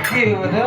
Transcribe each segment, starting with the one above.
কি হতে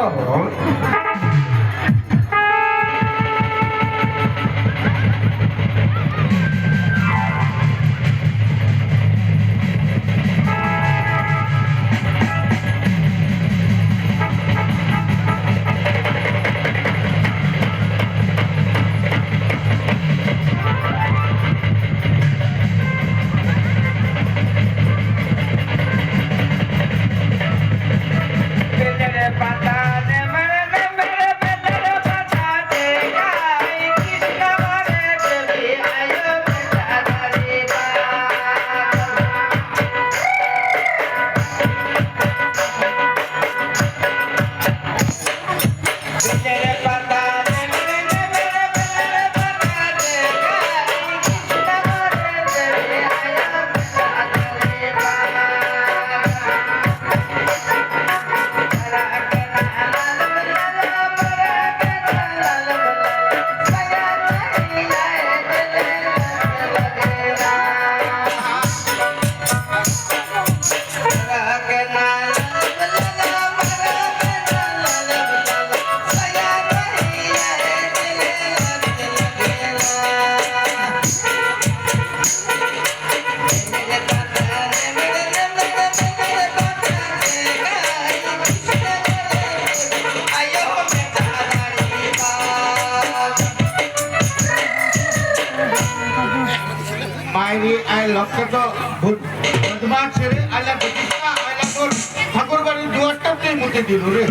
ঠাকুর বাড়ির দুয়ারটাকে মুখে দিল রে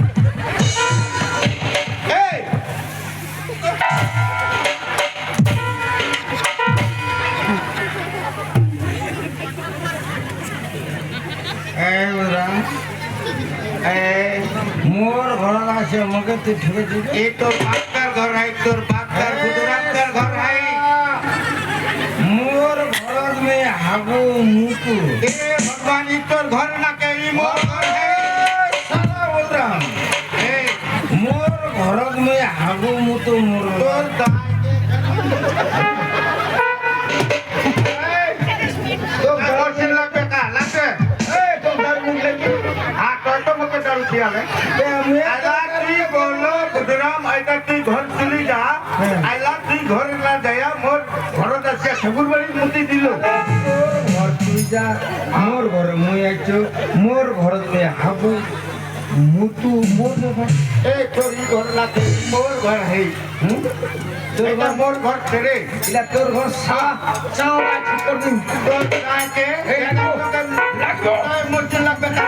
মোর ঘর আছে মুখে তুই ঠেকে দিবি এই তোর বাপকার ঘর হাই তোর বাপকার বুধরাপকার ঘর হাই মোর ঘর মে হাগু মুকু এ ভগবান তোর ঘর না কে মোর ঘর হাই সালা বল রাম এ মোর ঘর মে হাগু মুতু মোর তোর তো ঘর সে লাগবে কা লাগবে এই তো ঘর মুখ লাগি আ তো মুখে ডাল দিয়া রে আমি আলা তুই বলো বুধরাম আইতা তুই ঘর চলি যা আইলা তুই ঘর না যায়া মোর ঘরত আছে ঠাকুর বাড়ি মুতি দিল ঘর তুই যা মোর ঘর মুই আইছো মোর ঘর মে হাবু মুতু মোর ঘর এ তোরি ঘর লাগে মোর ঘর হেই তোর ঘর মোর ঘর ছেড়ে ইলা তোর ঘর সা চাও না ঠাকুর দিন তোর কাকে এই লাগো মোর লাগবে না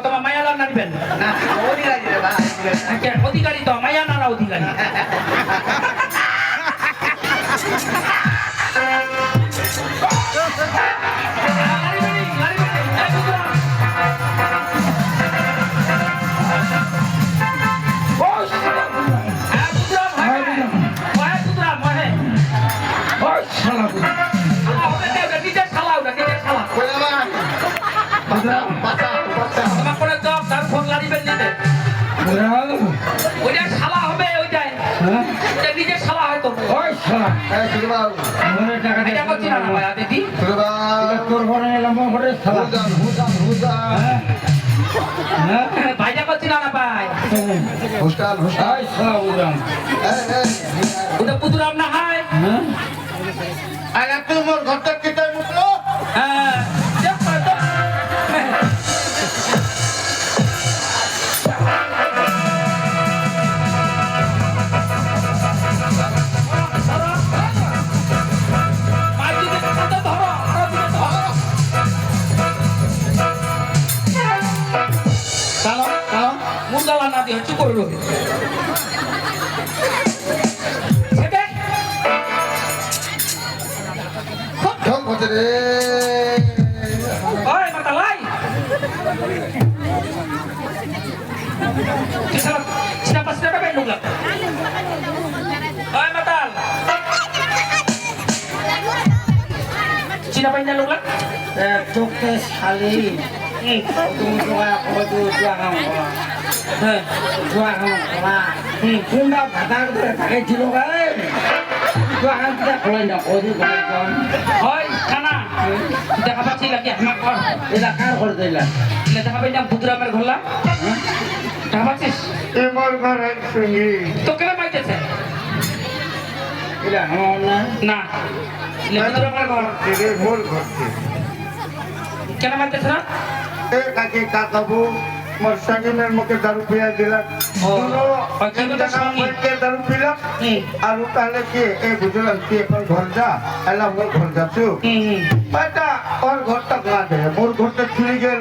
তোমার মায়া লাল নাড়িবেন না অধিকারী তো মায়া নালা অধিকারী ওইটা শালা হবে ওইটাই হ্যাঁ ওটা নিজের শালা হয়তো ওই শালা এই ছোট বাবু মনে টাকা এটা করছি না ভাই দিদি ছোট বাবু তোর ঘরে এলাম ঘরে শালা হুজান হ্যাঁ ভাইটা করছি না ভাই হুস্টাল হুস্টাল ওই শালা উড়াম ওটা পুতুরাম না হয় হ্যাঁ আরে তুই মোর ঘরটা কেটে মুখলো হ্যাঁ দেখো তো মুন্দালা না দিয়ে চুপ করে রোগে সেটা ঠক হতে রে ওই মাতালাই siapa siapa main dulu ওই মাতাল siapa yang dulu তোকে শালি তুমি তোমার কত জাগাম হ্যাঁ জাগাম কলা কোনটা ভাতা করে থাকে ছিল গায় জাগাম তা কলাই না ওদি কলাই কোন ওই খানা দেখা পাচ্ছি নাকি আমার ঘর এটা কার করে দিলা দেখা পাই না বুদরামের ঘরলা দেখা পাচ্ছিস এ মোর ঘর সঙ্গী তো কেন পাইতেছে এটা আমার না না বুদরামের ঘর রে মোর ঘর কেন পাইতেছে না এ কাকি কাকাবু মোর সঙ্গীনের মুখে দারু পিয়া দিলাম ও, দুনো ওই তিন কাকুটা টাকা সঙ্গী। মধ্যে দারু পিলাম আর তাহলে কি এ বুঝলাম কি এখন ঘর যা এলা মোর ঘর যাচ্ছু এটা ওর ঘরটা গা দে মোর ঘরটা চুরি গেল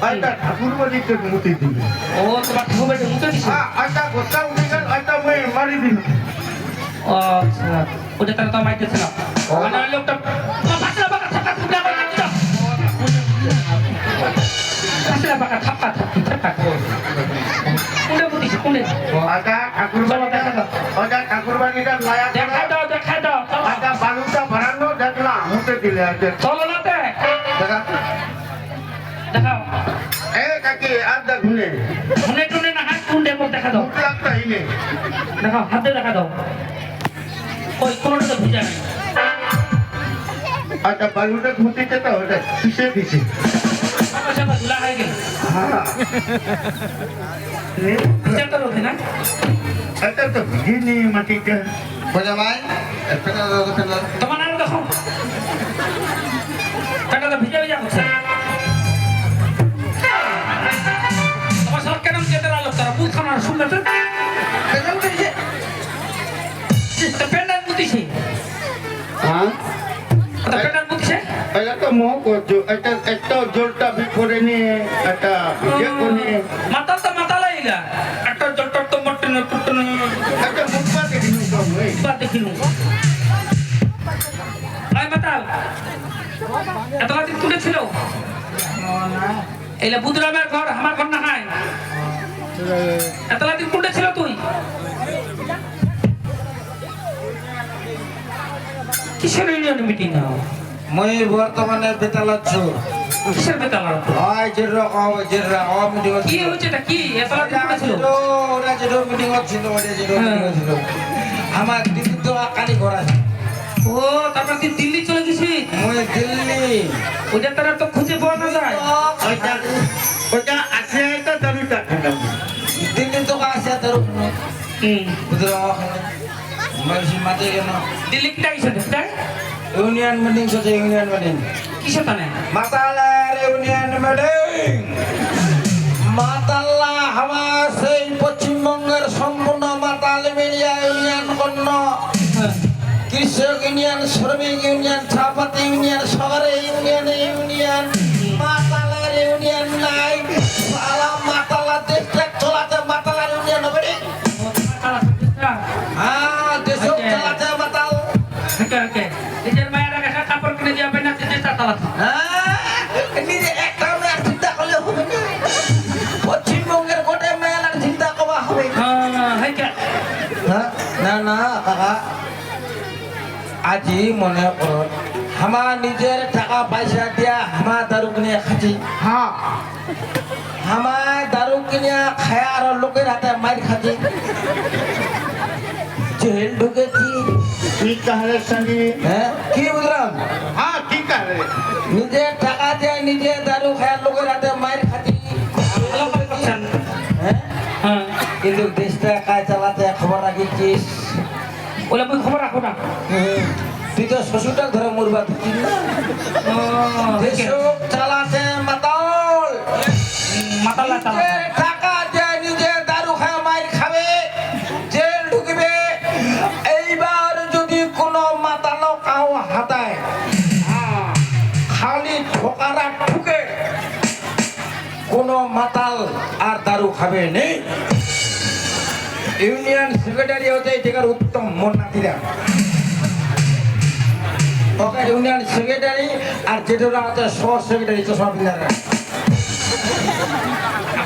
এটা ঠাকুর বাড়িতে মুতি দিবে ও তোমার ঠাকুর বেটে মুখে দিছে হ্যাঁ এটা ঘরটা উঠে গেল এটা মই মারি দিল ও আচ্ছা ওটা তারা তো মাইতেছে না মানে ওই লোকটা পাতলা পাকা থাকা থাকা করে দিল পাতলা পাকা থাকা থাকা কোনে বুঝিস কোনে এটা ঠাকুর বাড়ি দেখা দাও ওটা ঠাকুর বাড়িটা নয়া দেখা দাও এটা বালুটা ভরানো দেখলাম মুতে দিলে আছে চলো না তে দেখা দেখাও এ কাকি আর দেখ ঘুরে শুনে টুনে না হাত কুন্ডে মুখ দেখা দাও মুখ লাগতা ইনে দেখাও হাতে দেখা দাও ওই কোনটা তো ভিজা নাই আচ্ছা বালুটা ঘুরতে তো ওটা কিসে দিছে আমার সাথে ধুলা হয়ে গেল হ্যাঁ ভিজা তো রোধে না এটা তো ভিজেনি মাটিটা বোঝা ভাই পেটা দাও পেটা তোমার নাম দেখো কাটা তো ভিজা ভিজা করছে তোমার সরকার নাম যেতে আলো তারা বুঝ খানা শুনলে তো পেন্ডাল বুঝিছে পেন্ডাল বুঝিছে হ্যাঁ পেন্ডাল বুঝিছে এটা তো মোহ করছো এটা একটা জলটা বিপরে নিয়ে এটা ভিজে কোনে মাতাল তো মাতাল আইগা একটা জটর তো মটন টুটন একটা মুখটা দেখিনু কম হই বাদ দেখিনু আই মাতাল এত রাত তুলে ছিল এইলা বুদরামের ঘর আমার ঘর না হয় এত রাত কোনটা ছিল তুই কিসের ইউনিয়ন মিটিং না মই বর্তমানে বেতালাচ্ছ কিসের বেতালার হয় যেটা মিটিং কি হচ্ছে এটা কি এত রাত কোনটা ছিল ওরা যেটা মিটিং হচ্ছিল ওটা যেটা মিটিং হচ্ছিল আমার দিদি তো কালি করা ও তারপর তুই দিল্লি চলে গেছিস মই দিল্লি ওটা তারা তো খুঁজে পাওয়া না যায় ওটা ওটা আছে এটা দারুটা খেলাম দিল্লি তো আসে তোর বুঝলো মানুষ মাঝে কেন দিল্লি কিটা গেছে তাই ইউনিয়ন মিটিং হচ্ছে ইউনিয়ন মিটিং কিসে তানে মাতালার ইউনিয়ন মিটিং মাতাল্লা হাওয়া সেই পশ্চিমবঙ্গের সম্পূর্ণ মাতাল মিলিয়া ইউনিয়ন গণ্য কৃষক ইউনিয়ন শ্রমিক ইউনিয়ন ছাপাতি ইউনিয়ন শহরে ইউনিয়ন মাতালার ইউনিয়ন নাই সালা মাতালা দেশটা চলাতে মাতালার ইউনিয়ন হবে রে হ্যাঁ দেশ চলাতে মাতাল ওকে নিজের মায়ের আগে কাপড় কিনে দিয়ে হবে না চেষ্টা চালাতে হ্যাঁ নিজে একটা মেয়ের চিন্তা করলে হবে না পশ্চিমবঙ্গের গোটে মেয়ের চিন্তা করা হবে না না কাকা আজি মনে করো আমার নিজের টাকা পয়সা দিয়া আমার দারু কিনে খাচ্ছি হ্যাঁ আমার দারু কিনিয়া খায় আর লোকের হাতে মাইর খাচ্ছি জেল ঢুকেছি কি কাহলে সঙ্গে হ্যাঁ কি বুঝলাম হ্যাঁ কি কাহলে নিজে টাকা দিয়ে নিজে দারু খায় লোকের হাতে মাইর খাচ্ছি আলাপ করছেন হ্যাঁ হ্যাঁ কিন্তু দেশটা কাজ চালাতে খবর রাখিছিস ওলা মুই খবর রাখো না তুই তো শ্বশুরটা ধরে মরবা দিচ্ছিস না দেশ চালাতে মাতাল মাতালা তালা নিজে টাকা দিয়ে নিজে দারু খায় মাইর খাবে জেল ঢুকবে এইবার যদি কোনো মাতালো কাউ হাতায় খালি ঠোকারা ঠুকে কোনো মাতাল আর দারু খাবে নেই ইউনিয়ন সেক্রেটারি হচ্ছে এটার উত্তম মন্নাতিরা ওকে ইউনিয়ন সেক্রেটারি আর যেটা হচ্ছে সহ সেক্রেটারি চশমা পিলারা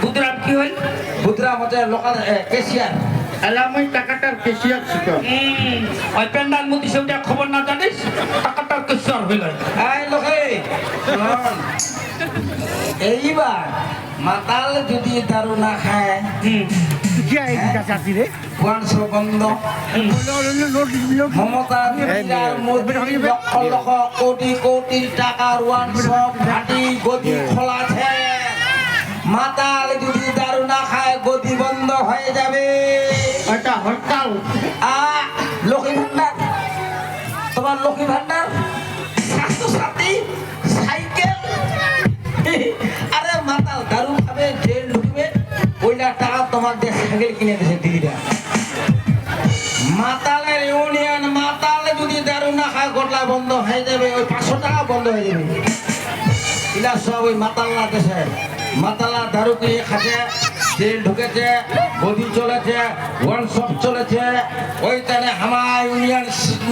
বুদ্ধরাম কি হল বুধরাম হচ্ছে লোকাল কেশিয়ার আলামই টাকাটার কেশিয়ার ছিল ওই প্যান্ডাল মধ্যে সেটা খবর না জানিস টাকাটার কেসর হইল এই লোকে শোন, এইবার মাতাল যদি দারু না খায় বংশ বন্ধ মমতা দিদির মোদির লক্ষ লক্ষ কোটি কোটি টাকার ওয়ানশপ ঘাটি গদি খোলাছে মাতাল যদি দারু না খায় গদি বন্ধ হয়ে যাবে এটা হরতাল লক্ষ্মী ভান্ডার তোমার লক্ষ্মী ভান্ডার স্বাস্থ্যসাথী সাইকেল আরে মাতাল দারু খাবে জেল ঢুকবে ওইটা টাকা তোমার দিয়ে সাইকেল কিনে দিয়েছে দিদিরা মাতালের ইউনিয়ন মাতাল যদি দারু না খায় গোটলা বন্ধ হয়ে যাবে ওই 500 টাকা বন্ধ হয়ে যাবে এরা সব ওই মাতাল্লা দেশে মাতালা দারু কিনে খাচ্ছে জেল ঢুকেছে গদি চলেছে ওয়ার্কশপ চলেছে ওইখানে আমার ইউনিয়ন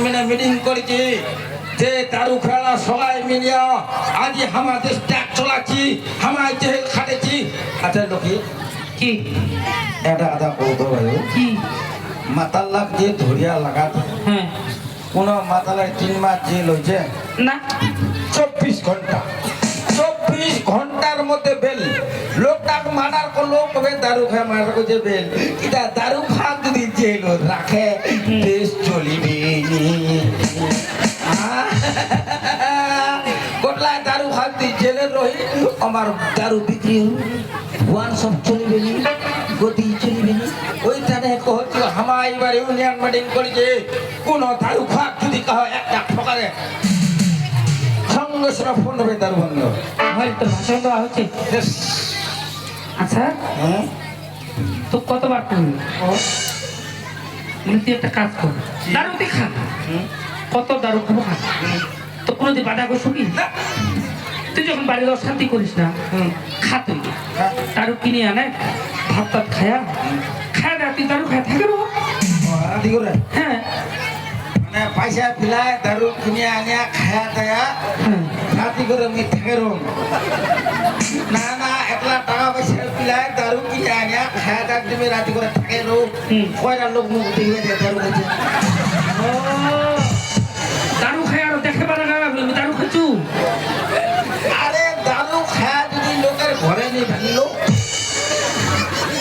মানে মিটিং করেছি যে দারু খেলা সবাই মিলিয়া আজ আমার দেশ ট্যাগ চলাচ্ছি আমার জেল খাটেছি আচ্ছা লোকি কি এটা আদা বলতে পারি কি মাতাল্লাক যে ধরিয়া লাগাত হ্যাঁ কোন মাতালের 3 মাস জেল হয়েছে না 24 ঘন্টা 24 ঘন্টার মধ্যে বেল লোকটাকে মার্ডার করলো কবে দারু খায় মার্ডার করছে বেল এটা দারু খা যদি জেল রাখে দেশ চলিবে গোটলা দারু খা যদি জেলে রহি আমার দারু বিক্রি ওয়ান সব চলিবে গতি চলিবে ওইখানে কহছি হামা এবার ইউনিয়ন মিটিং করেছে কোন দারু খা যদি কহ একটা ঠকারে সঙ্গে সঙ্গে ফোন হবে দারু বন্ধ হয় তো ভাষণ দেওয়া হচ্ছে আচ্ছা হ্যাঁ তো কতবার করবি তুই একটা কাজ কর দারু দি খা কত দারু খাবো খা তো কোনোদিন বাধা করছো কি তুই যখন বাড়ির অশান্তি করিস না খা তুই দারু কিনে আনে ভাত টাত খায়া খায় না তুই দারু খায় থাকে রাতি করে হ্যাঁ মানে পয়সা পিলায় দারু কিনে আনিয়া খায়া দায়া হ্যাঁ রাতি করে আমি থাকে রুম না না একলা টাকা পয়সা পিলায় দারু কিনে আনিয়া খায়া দাক তুমি রাতি করে থাকে রুম কয়টা লোক মুখ দেখবে যে দারু খাইছে ও দারু খায় আর দেখে পারে না আমি দারু খাচ্ছু আরে দারু খায়া যদি লোকের ঘরে নিয়ে ভাঙিলো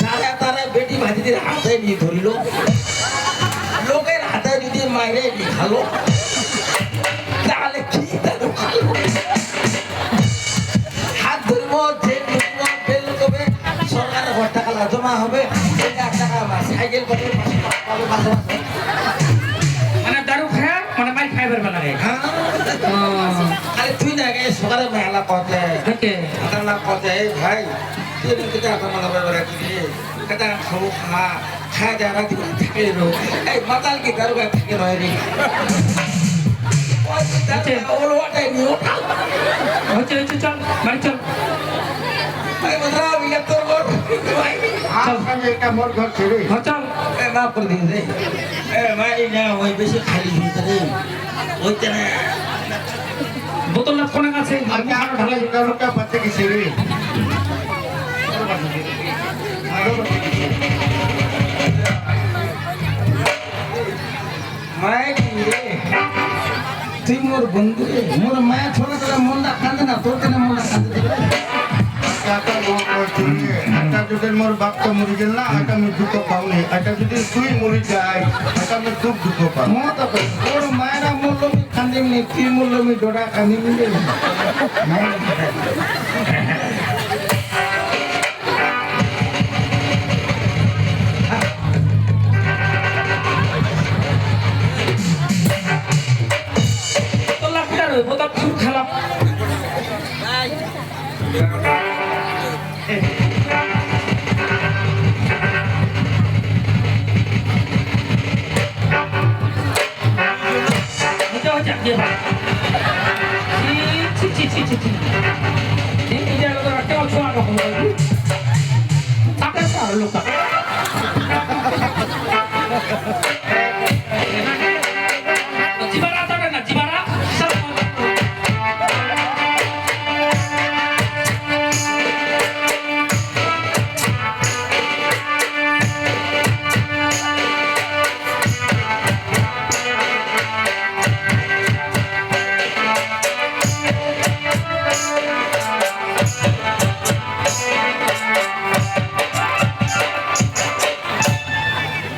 তারা তারা বেটি ভাজিদের হাতে নিয়ে ধরিল লোকের হাতে যদি মাইরে খালো তাহলে কি দারু খালো হাত ধরব যে বেল করবে সরকারের ঘর টাকা জমা হবে 1,000 টাকা সাইকেল করবে 500 টাকা পাবে মাসে মাসে মানে দারু খায় মানে মাই খাইবার বেলা রে হ্যাঁ আরে তুই না গে সকালে মেলা কথা ওকে আদালা কথা ভাই তুই কিটা আমার বাবা কি কিটা খাও খা খায় যা রাতি থাকে রো এই মাতাল কি দারু গা থাকে রয় রে ওল ওয়াটাই নিও হচ্ছে হচ্ছে চল বাড়ি চল এই মজা বিলে তোর ঘর ভাই আজ এটা মোর ঘর ছেড়ে হ্যাঁ চল এ না করে দিন রে এ ভাই না ওই বেশি খালি দিতে রে ওইতে না বোতল না কোনে আছে আর কি আর ঢালাই দারুটা বাচ্চা কি ছেড়ে মাই রে তুই মোর বন্ধু রে মোর মায়া ছোট ছোট মনটা কাঁদে না তোর কেন মনটা কাঁদে কাকা এটা যদি মোর বাপটা মরি গেল না এটা আমি দুঃখ পাওনি এটা যদি তুই মরি যাই এটা আমি খুব দুঃখ পাও মত ওর মায়েরা মূল্য মি খান্দিম নি কি মূল্য মি ডোডা খান্দিম নি তো লাফটা রইব তার খুব খেলা এটা হচ্ছে আগে বা ছি ছি ছি ছি ছি এই জায়গা তো একটা অল্প আর রকম তাকে আর লোক জিবারা তবে না জিবারা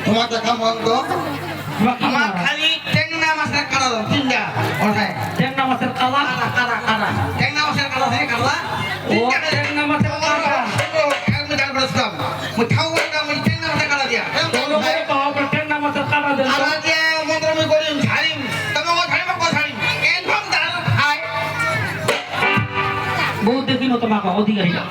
তোমার দেখা মন্দ আমার খালি টেংনা মাছের কাটা দাও তিনটা ওটাই ট্যাংরা মাছের কালা কাটা কাটা টেংনা মাছের কাটা থেকে কাটা ও ট্যাংরা মাছের কালা আমি জান বলতাম মই খাওয়া না মই টেংনা মাছের কাটা দিয়া তোলো করে পাও ট্যাংরা মাছের কালা দেন কাটা দিয়া মন্ত্র আমি করিম ছাড়িম তোমাকে ছাড়িম কো ছাড়িম কেন ভাব দাঁড়ানো খাই বহুত দেখিনো তোমাকে অধিকারীটা